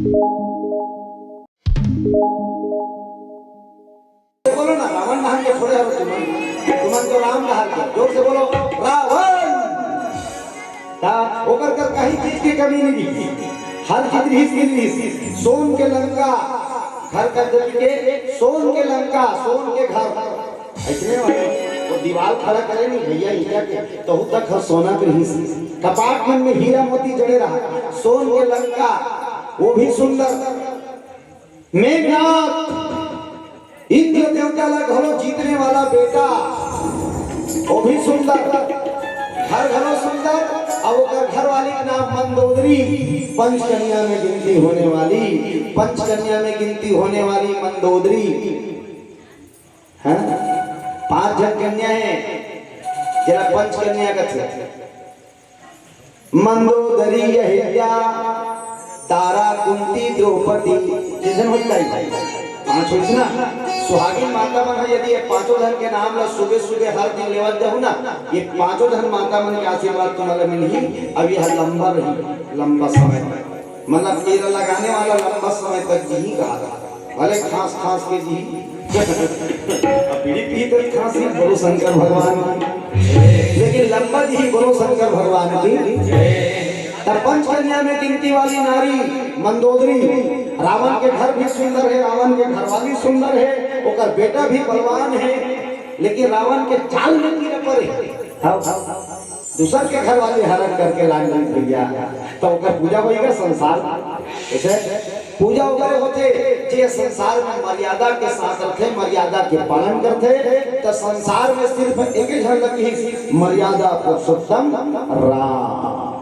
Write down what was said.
बोलो ना रावण नाम के थोड़े हो तुमन तो राम कहा के जोर से बोलो रावण ता ओकर कर कहीं चीज की कमी नहीं की हर चीज ही मिली सोन के लंका घर का जल के सोन के लंका सोन के घर ऐसे वो दीवार खड़ा करे नहीं भैया हीरा के तो तक हर सोना के हिस्से कपाट में हीरा मोती जड़े रहा सोन के लंका वो भी सुंदर मेघनाथ इंद्र देवता का घरों जीतने वाला बेटा वो भी सुंदर हर घरों सुंदर अब ओकर घर वाली का नाम मंदोदरी पंचकन्या में गिनती होने वाली पंचकन्या में गिनती होने वाली मंदोदरी है 5 जन कन्या है जरा पंचकन्या का थे मंदोदरी अहिल्या तारा कुंती द्रौपदी जैसे होता है 5 होइस ना सुहागिन माता मन यदि ये 5 धन के नाम ला सुबह सुबह हर दिन लेवत जाऊ ना ये 5 धन माता मन के आशीर्वाद तुम्हारे मिली अब यह लंबा रही लंबा समय मतलब तेरा लगाने वाला लंबा समय तक जी कहा भले खास खास के जी पीढ़ी पीढ़ी तक खांसी बोलो शंकर भगवान लेकिन लंबा जी बोलो शंकर भगवान की पंचकन्या में गिनती वाली नारी मंदोदरी रावण के घर भी सुंदर है रावण के घरवाली सुंदर है ओकर बेटा भी बलवान है लेकिन रावण के चाल में गिर पड़े दूसर के घर वाले हरण करके लाइन भैया तो ओकर पूजा होएगा संसार ऐसे पूजा वगैरह होते जे संसार में मर्यादा के साथ रखे मर्यादा के पालन करते तो संसार में सिर्फ एक ही झलक ही मर्यादा पुरुषोत्तम राम